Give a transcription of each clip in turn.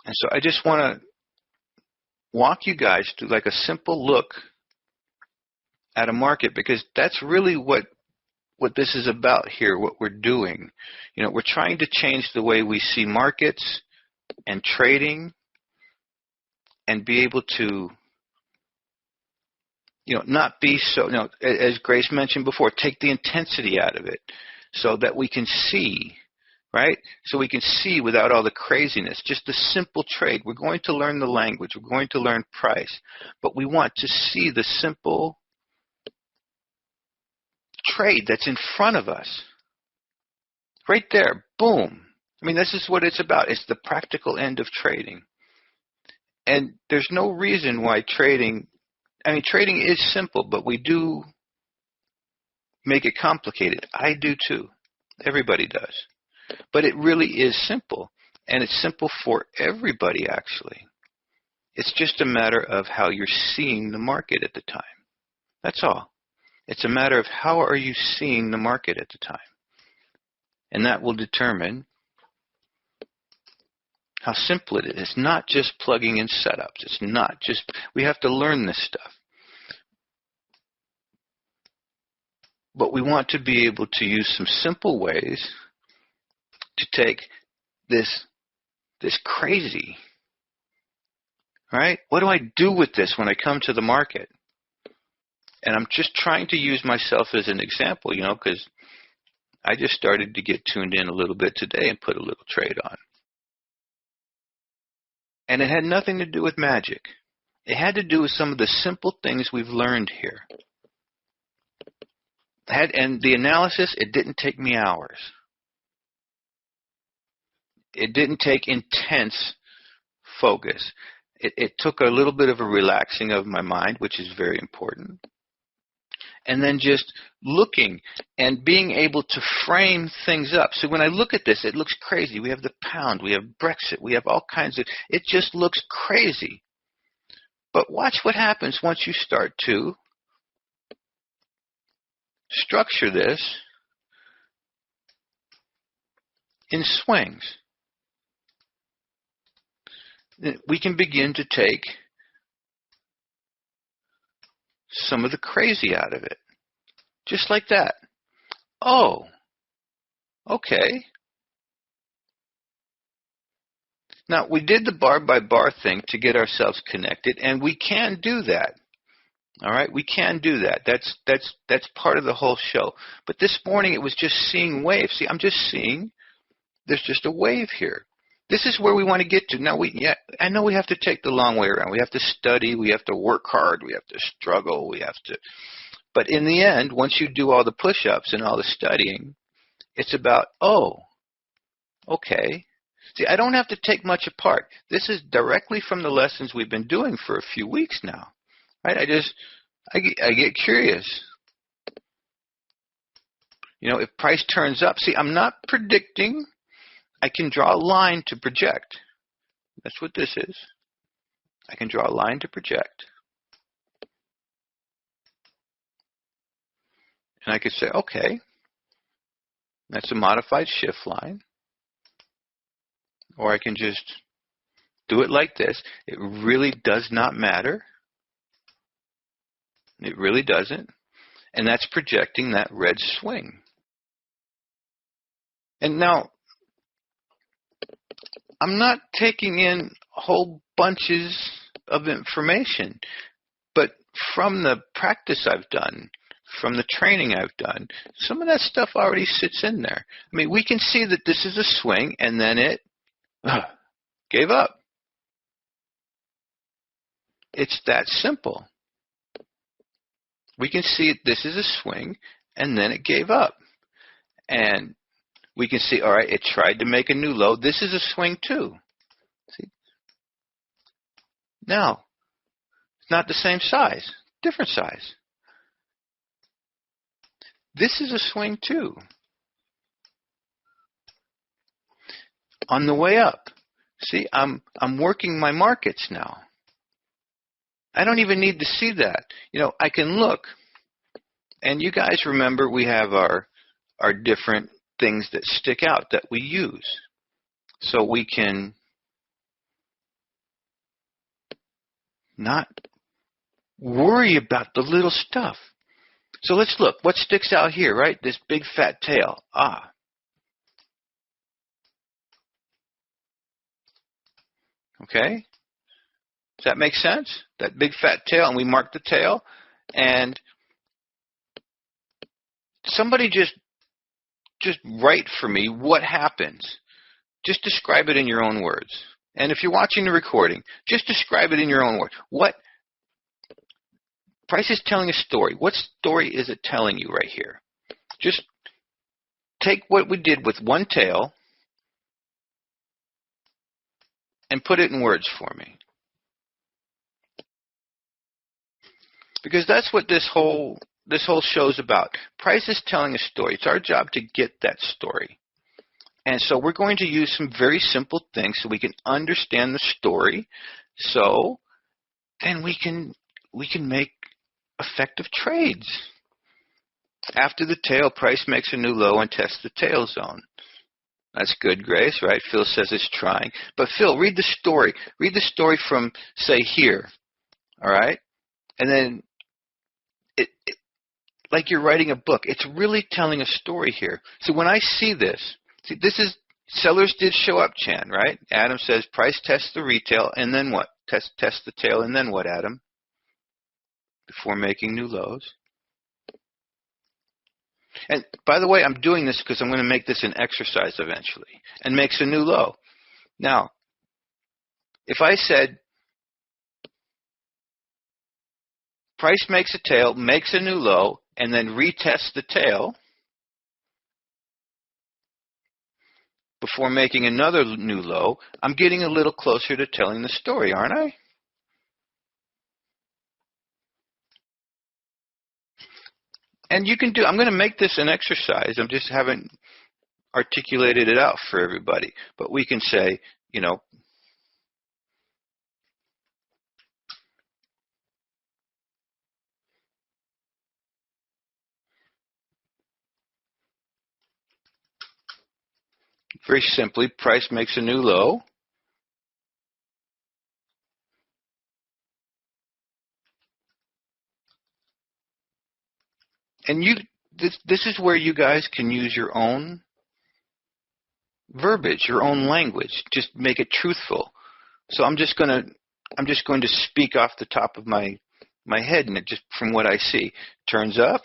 And so I just want to walk you guys through like a simple look at a market, because that's really what this is about here, what we're doing. We're trying to change the way we see markets and trading and be able to, not be so, as Grace mentioned before, take the intensity out of it so that we can see, right? So we can see without all the craziness, just the simple trade. We're going to learn the language. We're going to learn price. But we want to see the simple trade that's in front of us. Right there, boom. I mean, this is what it's about. It's the practical end of trading. And there's no reason why trading is simple, but we do make it complicated. I do too. Everybody does. But it really is simple. And it's simple for everybody, actually. It's just a matter of how you're seeing the market at the time. That's all. It's a matter of how are you seeing the market at the time. And that will determine how simple it is. It's not just plugging in setups. It's not just, we have to learn this stuff. But we want to be able to use some simple ways to take this crazy, right? What do I do with this when I come to the market? And I'm just trying to use myself as an example, because I just started to get tuned in a little bit today and put a little trade on. And it had nothing to do with magic. It had to do with some of the simple things we've learned here. And the analysis, it didn't take me hours. It didn't take intense focus. It took a little bit of a relaxing of my mind, which is very important. And then just looking and being able to frame things up. So when I look at this, it looks crazy. We have the pound, we have Brexit, we have all kinds of, it just looks crazy. But watch what happens once you start to structure this in swings. We can begin to take some of the crazy out of it. Just like that. Oh, okay. Now, we did the bar by bar thing to get ourselves connected, and we can do that. All right, we can do that. That's part of the whole show. But this morning it was just seeing waves. See, I'm just seeing there's just a wave here. This is where we want to get to. Now, I know we have to take the long way around. We have to study. We have to work hard. We have to struggle. But in the end, once you do all the push-ups and all the studying, it's about, oh, okay. See, I don't have to take much apart. This is directly from the lessons we've been doing for a few weeks now. Right? I get curious. If price turns up, see, I'm not predicting. I can draw a line to project. That's what this is. I can draw a line to project. And I could say, okay, that's a modified shift line. Or I can just do it like this. It really does not matter. It really doesn't. And that's projecting that red swing. And now, I'm not taking in whole bunches of information, but from the practice I've done, from the training I've done, some of that stuff already sits in there. I mean, we can see that this is a swing, and then it gave up. It's that simple. We can see this is a swing, and then it gave up. And we can see, all right, it tried to make a new low. This is a swing too. See? Now, it's not the same size, different size. This is a swing too. On the way up, see, I'm working my markets now. I don't even need to see that. I can look, and you guys remember we have our different things that stick out that we use. So we can not worry about the little stuff. So let's look. What sticks out here, right? This big fat tail. Okay? Does that make sense? That big fat tail, and we mark the tail, and somebody just write for me what happens. Just describe it in your own words. And if you're watching the recording, just describe it in your own words. What Price is telling a story. What story is it telling you right here? Just take what we did with one tail and put it in words for me. Because that's what this whole show's about. Price is telling a story. It's our job to get that story. And so we're going to use some very simple things so we can understand the story. So then we can make effective trades. After the tail, price makes a new low and tests the tail zone. That's good, Grace, right? Phil says it's trying. But Phil, read the story. Read the story from, say, here. All right? And then like you're writing a book. It's really telling a story here. So when I see this is sellers did show up, Chan, right? Adam says price tests the retail, and then what? Test the tail, and then what, Adam? Before making new lows. And by the way, I'm doing this because I'm going to make this an exercise eventually, and makes a new low. Now, if I said price makes a tail, makes a new low, and then retests the tail before making another new low, I'm getting a little closer to telling the story, aren't I? And you can do, I'm going to make this an exercise. I just haven't articulated it out for everybody. But we can say, you know, very simply, price makes a new low. And this is where you guys can use your own verbiage, your own language. Just make it truthful. So I'm just going to speak off the top of my head, and it just from what I see. Turns up,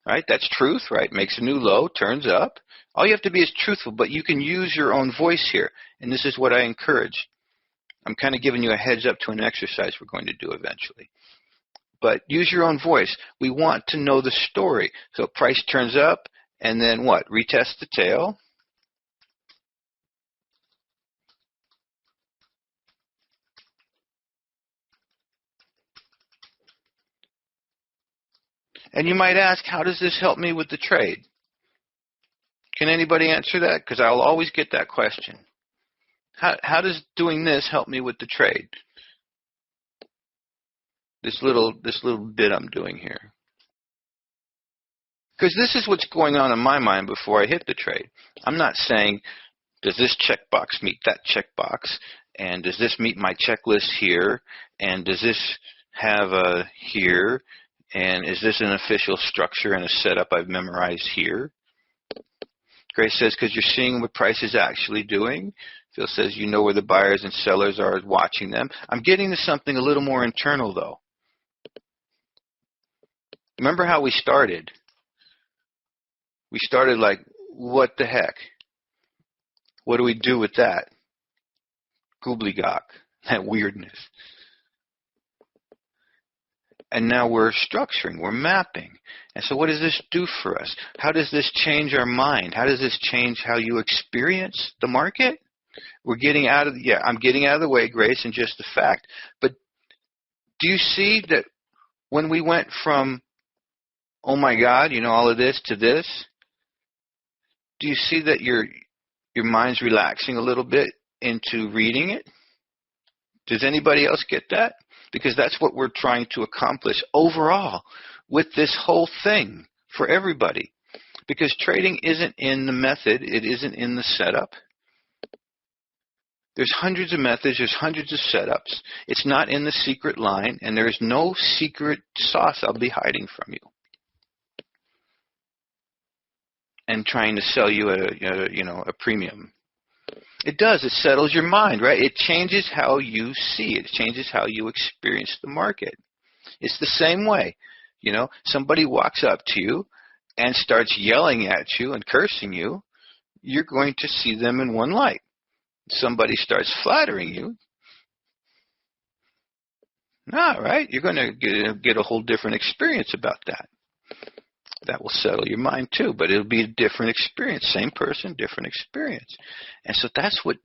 right? That's truth, right? Makes a new low, turns up. All you have to be is truthful, but you can use your own voice here. And this is what I encourage. I'm kind of giving you a heads up to an exercise we're going to do eventually. But use your own voice. We want to know the story. So price turns up, and then what? Retest the tail. And you might ask, how does this help me with the trade? Can anybody answer that? Because I'll always get that question. How does doing this help me with the trade? This little bit I'm doing here. Because this is what's going on in my mind before I hit the trade. I'm not saying, does this checkbox meet that checkbox? And does this meet my checklist here? And does this have a here? And is this an official structure and a setup I've memorized here? Grace says, because you're seeing what price is actually doing. Phil says, you know where the buyers and sellers are watching them. I'm getting to something a little more internal, though. Remember how we started? We started like, what the heck? What do we do with that? Gobbledygook, that weirdness. And now we're structuring, we're mapping. And so what does this do for us? How does this change our mind? How does this change how you experience the market? We're getting out of, I'm getting out of the way, Grace, and just the fact. But do you see that when we went from, oh my God, you know, all of this to this, do you see that your mind's relaxing a little bit into reading it? Does anybody else get that? Because that's what we're trying to accomplish overall with this whole thing for everybody. Because trading isn't in the method, it isn't in the setup. There's hundreds of methods. There's hundreds of setups. It's not in the secret line, and there's no secret sauce I'll be hiding from you and trying to sell you a premium. It does. It settles your mind, right? It changes how you see it. It changes how you experience the market. It's the same way. Somebody walks up to you and starts yelling at you and cursing you, you're going to see them in one light. Somebody starts flattering you, right? You're going to get a whole different experience about that. That will settle your mind too, but it'll be a different experience. Same person, different experience. And so that's what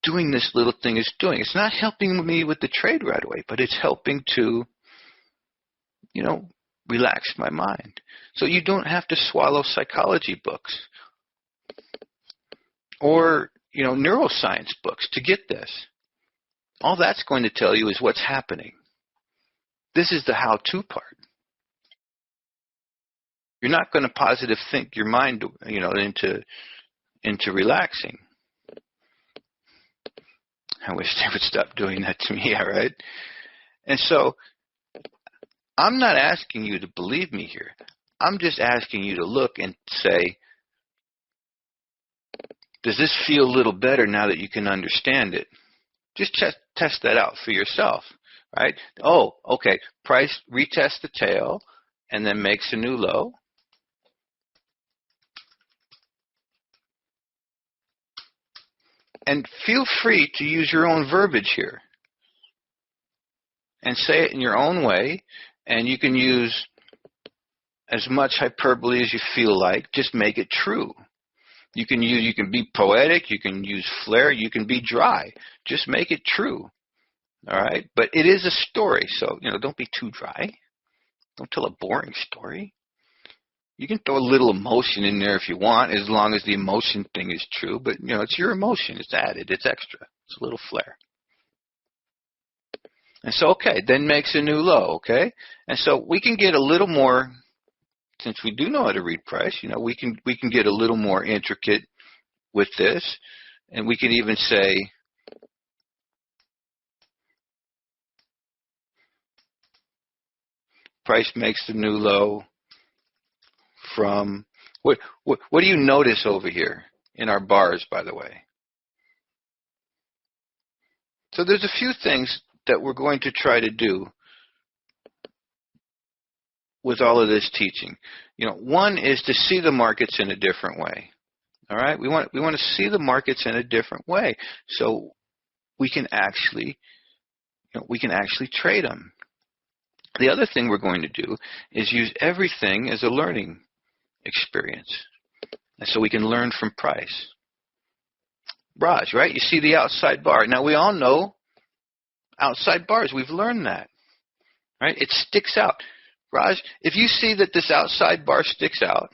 doing this little thing is doing. It's not helping me with the trade right away, but it's helping to, relax my mind. So you don't have to swallow psychology books or, neuroscience books to get this. All that's going to tell you is what's happening. This is the how-to part. You're not going to positive think your mind, into relaxing. I wish they would stop doing that to me, all right? And so I'm not asking you to believe me here. I'm just asking you to look and say, does this feel a little better now that you can understand it? Just test that out for yourself, right? Oh, okay. Price retests the tail and then makes a new low. And feel free to use your own verbiage here and say it in your own way. And you can use as much hyperbole as you feel like. Just make it true. You can be poetic. You can use flair. You can be dry. Just make it true. All right? But it is a story. So, don't be too dry. Don't tell a boring story. You can throw a little emotion in there if you want, as long as the emotion thing is true. But, it's your emotion. It's added. It's extra. It's a little flair. And so, okay, then makes a new low, okay? And so we can get a little more, since we do know how to read price, we can get a little more intricate with this. And we can even say, price makes the new low from, what do you notice over here in our bars, by the way? So there's a few things that we're going to try to do with all of this teaching. One is to see the markets in a different way. All right? We want to see the markets in a different way so we can actually trade them. The other thing we're going to do is use everything as a learning experience. And so we can learn from price. Raj, right? You see the outside bar. Now we all know outside bars. We've learned that. Right? It sticks out. Raj, if you see that this outside bar sticks out,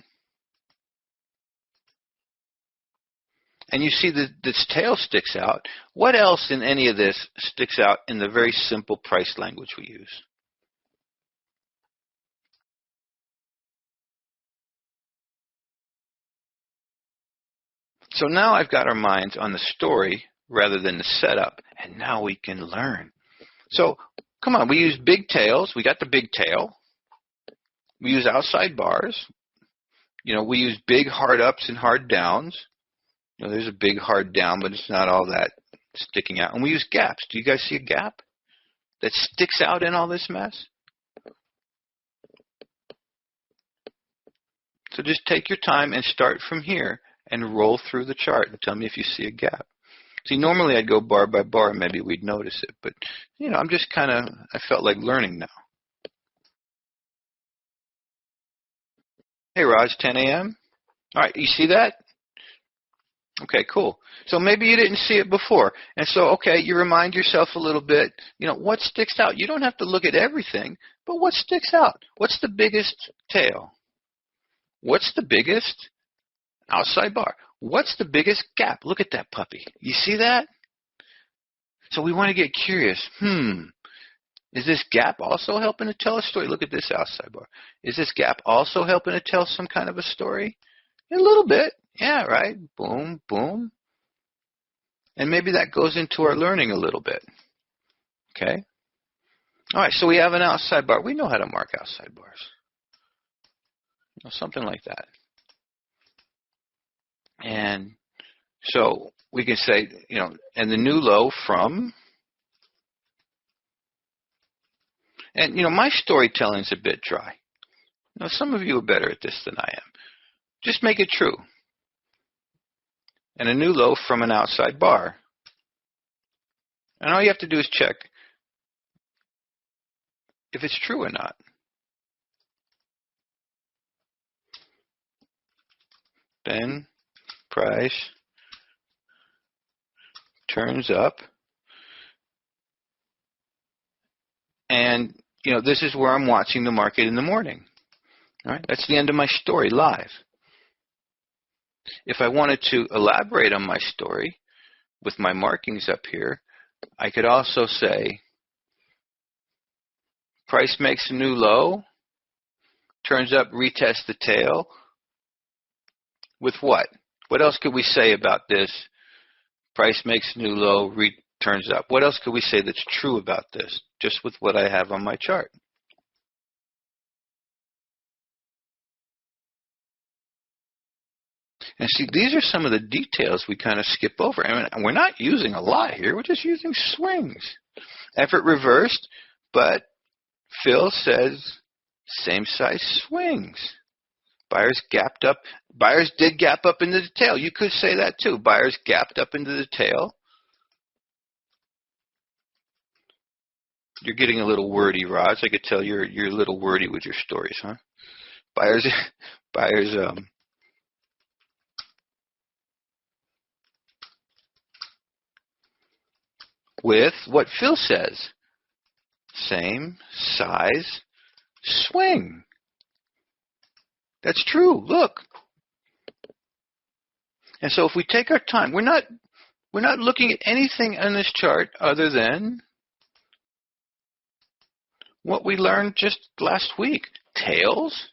and you see that this tail sticks out, what else in any of this sticks out in the very simple price language we use? So now I've got our minds on the story rather than the setup, and now we can learn. So come on, we use big tails. We got the big tail. We use outside bars. We use big hard ups and hard downs. There's a big hard down, but it's not all that sticking out. And we use gaps. Do you guys see a gap that sticks out in all this mess? So just take your time and start from here and roll through the chart and tell me if you see a gap. See, normally I'd go bar by bar and maybe we'd notice it. But, I'm just I felt like learning now. Hey, Raj, 10 a.m.? All right, you see that? Okay, cool. So maybe you didn't see it before. And so, okay, you remind yourself a little bit, what sticks out? You don't have to look at everything, but what sticks out? What's the biggest tail? What's the biggest outside bar? What's the biggest gap? Look at that puppy. You see that? So we want to get curious. Is this gap also helping to tell a story? Look at this outside bar. Is this gap also helping to tell some kind of a story? A little bit. Yeah, right. Boom, boom. And maybe that goes into our learning a little bit. Okay? All right, so we have an outside bar. We know how to mark outside bars. Something like that. And so we can say, and the new low from, and my storytelling is a bit dry. Some of you are better at this than I am. Just make it true. And a new low from an outside bar. And all you have to do is check if it's true or not. Then price turns up. And, this is where I'm watching the market in the morning. All right, that's the end of my story live. If I wanted to elaborate on my story with my markings up here, I could also say price makes a new low, turns up, retest the tail. With what? What else could we say about this? Price makes a new low, turns up. What else could we say that's true about this, just with what I have on my chart? And see, these are some of the details we kind of skip over. I mean, we're not using a lot here. We're just using swings. Effort reversed, but Phil says same size swings. Buyers gapped up. Buyers did gap up into the tail. You could say that too. Buyers gapped up into the tail. You're getting a little wordy, Roz. I could tell you're a little wordy with your stories, huh? Buyers with what Phil says, same size swing. That's true. Look. And so if we take our time, we're not looking at anything on this chart other than what we learned just last week. Tails,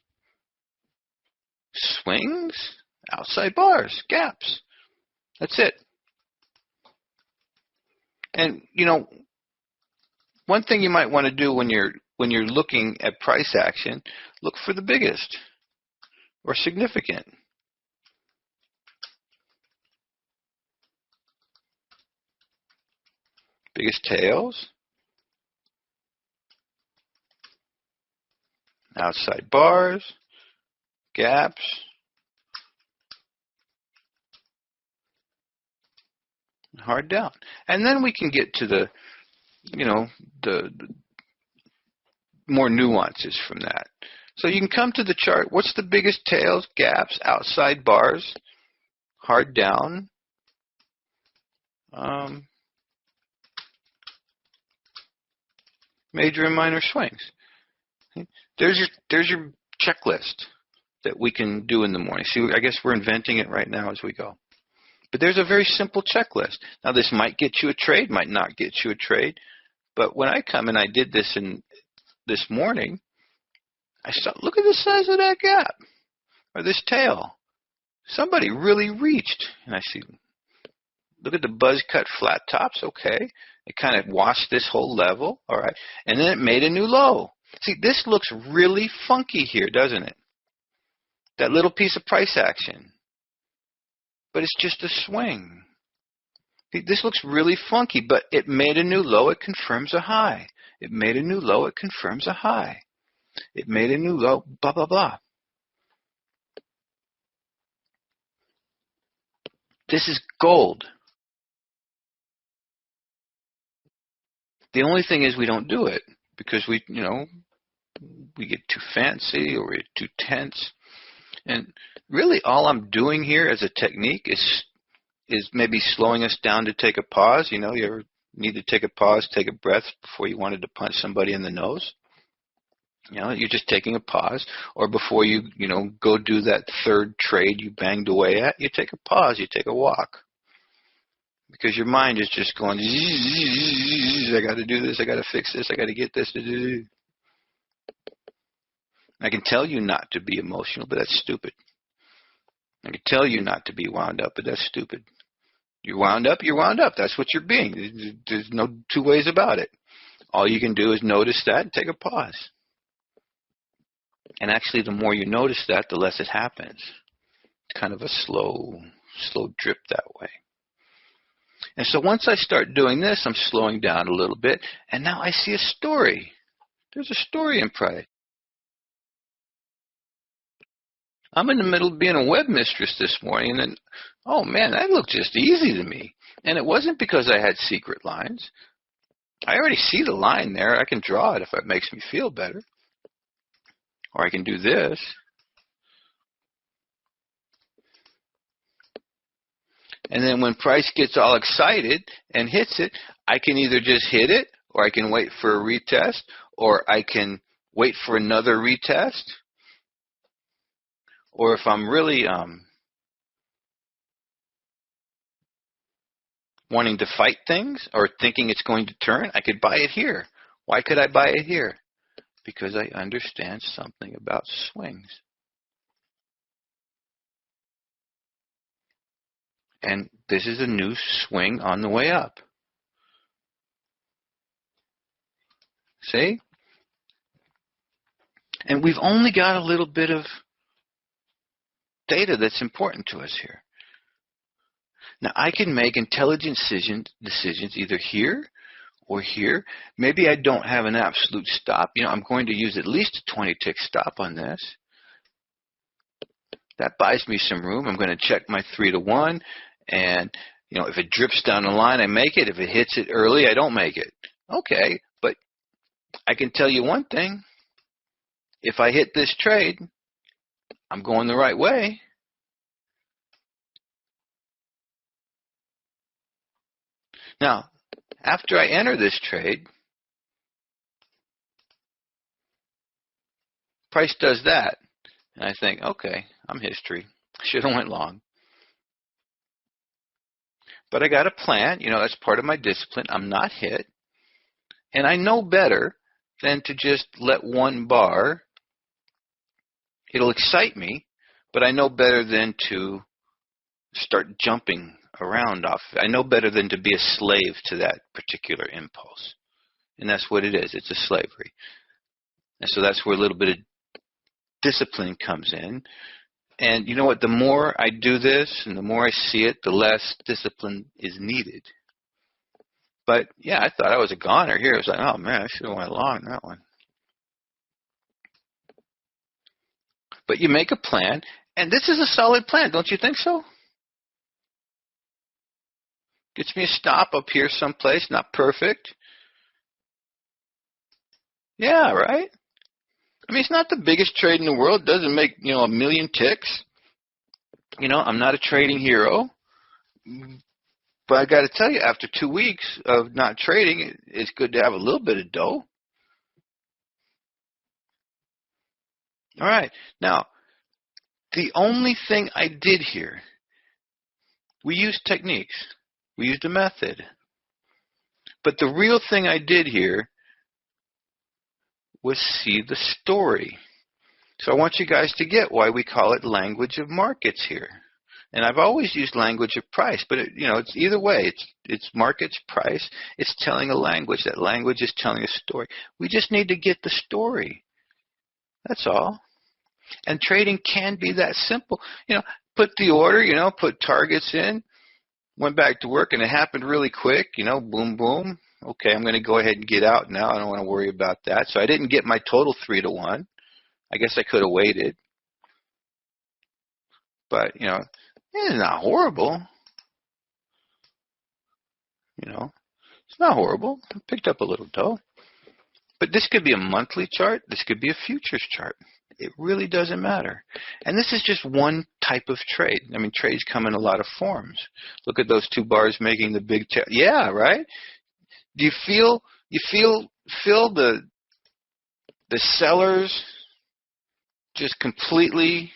swings, outside bars, gaps. That's it. And one thing you might want to do when you're looking at price action, look for the biggest or significant. Biggest tails, outside bars, gaps, hard down. And then we can get to the more nuances from that. So you can come to the chart. What's the biggest tails, gaps, outside bars, hard down, major and minor swings. There's your checklist that we can do in the morning. See, I guess we're inventing it right now as we go. But there's a very simple checklist. Now, this might get you a trade, might not get you a trade. But when I come and I did this this morning, I saw, look at the size of that gap or this tail. Somebody really reached. And I see, look at the buzz cut flat tops. Okay. It kind of washed this whole level. All right. And then it made a new low. See, this looks really funky here, doesn't it? That little piece of price action. But it's just a swing. See, this looks really funky, but it made a new low. It confirms a high. It made a new low. It confirms a high. It made a new low, blah, blah, blah. This is gold. The only thing is we don't do it because we get too fancy or we're too tense. And really all I'm doing here as a technique is maybe slowing us down to take a pause. You ever need to take a pause, take a breath before you wanted to punch somebody in the nose? You're just taking a pause. Or before you go do that third trade you banged away at, you take a pause, you take a walk. Because your mind is just going, I got to do this, I got to fix this, I got to get this to do. I can tell you not to be emotional, but that's stupid. I can tell you not to be wound up, but that's stupid. You're wound up, you're wound up. That's what you're being. There's no two ways about it. All you can do is notice that and take a pause. And actually, the more you notice that, the less it happens. It's kind of a slow drip that way. And so once I start doing this, I'm slowing down a little bit, and now I see a story. There's a story in price. I'm in the middle of being a webmistress this morning, and then, oh man, that looked just easy to me. And it wasn't because I had secret lines. I already see the line there. I can draw it if it makes me feel better. Or I can do this. And then when price gets all excited and hits it, I can either just hit it, or I can wait for a retest, or I can wait for another retest. Or if I'm really wanting to fight things or thinking it's going to turn, I could buy it here. Why could I buy it here? Because I understand something about swings. And this is a new swing on the way up. See? And we've only got a little bit of data that's important to us here. Now, I can make intelligent decisions either here or here. Maybe I don't have an absolute stop. I'm going to use at least a 20-tick stop on this. That buys me some room. I'm going to check my 3-to-1. And, if it drips down the line, I make it. If it hits it early, I don't make it. Okay, but I can tell you one thing. If I hit this trade, I'm going the right way. Now, after I enter this trade, price does that. And I think, okay, I'm history. Should have went long. But I got a plan. That's part of my discipline. I'm not hit. And I know better than to just let one bar. It'll excite me, but I know better than to start jumping around off. I know better than to be a slave to that particular impulse. And that's what it is. It's a slavery. And so that's where a little bit of discipline comes in. And you know what? The more I do this and the more I see it, the less discipline is needed. But, yeah, I thought I was a goner here. I was like, oh, man, I should have went long that one. But you make a plan, and this is a solid plan. Don't you think so? Gets me a stop up here someplace, not perfect. Yeah, right? I mean, it's not the biggest trade in the world. It doesn't make, a million ticks. I'm not a trading hero. But I got to tell you, after 2 weeks of not trading, it's good to have a little bit of dough. All right. Now, the only thing I did here, we used techniques. We used a method. But the real thing I did here was see the story. So I want you guys to get why we call it language of markets here. And I've always used language of price, but it's either way. It's markets, price. It's telling a language. That language is telling a story. We just need to get the story. That's all. And trading can be that simple. Put the order, put targets in, went back to work, and it happened really quick, boom, boom. Okay, I'm going to go ahead and get out now. I don't want to worry about that. So I didn't get my total 3-to-1. I guess I could have waited. But, it's not horrible. It's not horrible. I picked up a little dough. But this could be a monthly chart. This could be a futures chart. It really doesn't matter. And this is just one type of trade. I mean, trades come in a lot of forms. Look at those two bars making the big yeah, right? Do you feel the sellers just completely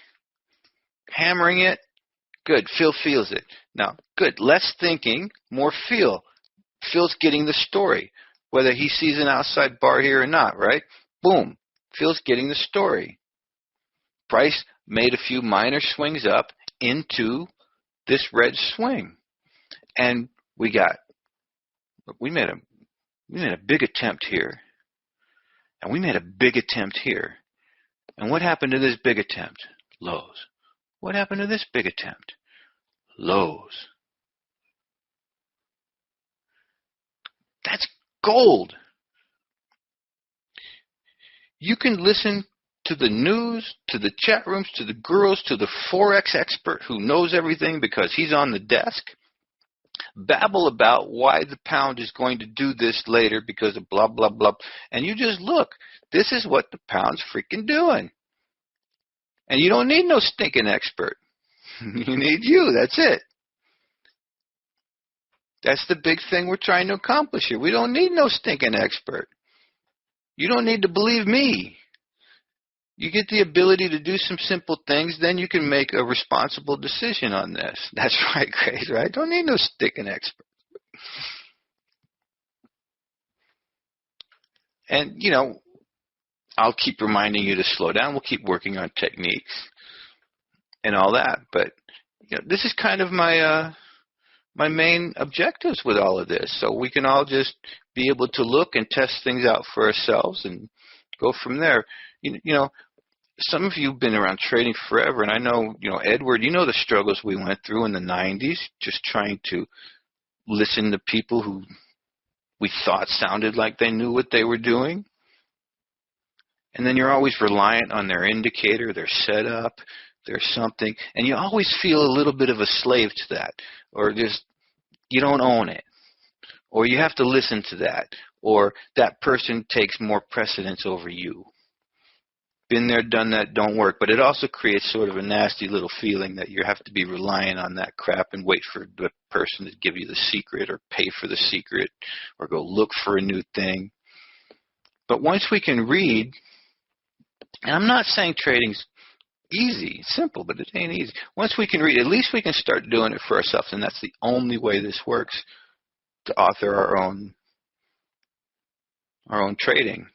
hammering it? Good. Phil feels it. Now, good. Less thinking, more feel. Phil's getting the story, whether he sees an outside bar here or not, right? Boom. Phil's getting the story. Price made a few minor swings up into this red swing. And we made a big attempt here, and we made a big attempt here. And what happened to this big attempt? Lows. What happened to this big attempt? Lows. That's gold. You can listen to the news, to the chat rooms, to the gurus, to the Forex expert who knows everything because he's on the desk, babble about why the pound is going to do this later because of blah, blah, blah. And you just look. This is what the pound's freaking doing. And you don't need no stinking expert. You need you. That's it. That's the big thing we're trying to accomplish here. We don't need no stinking expert. You don't need to believe me. You get the ability to do some simple things, then you can make a responsible decision on this. That's right, Grace, right? Don't need no stinking expert. And, you know, I'll keep reminding you to slow down. We'll keep working on techniques and all that. But you know, this is kind of my my main objectives with all of this. So we can all just be able to look and test things out for ourselves and go from there. You know, some of you have been around trading forever, and I know, you know, Edward, you know the struggles we went through in the 90s, just trying to listen to people who we thought sounded like they knew what they were doing. And then you're always reliant on their indicator, their setup, their something, and you always feel a little bit of a slave to that, or just you don't own it, or you have to listen to that, or that person takes more precedence over you. Been there, done that, don't work. But it also creates sort of a nasty little feeling that you have to be relying on that crap and wait for the person to give you the secret or pay for the secret or go look for a new thing. But once we can read, and I'm not saying trading's easy, it's simple, but it ain't easy. Once we can read, at least we can start doing it for ourselves, and that's the only way this works, to author our own trading.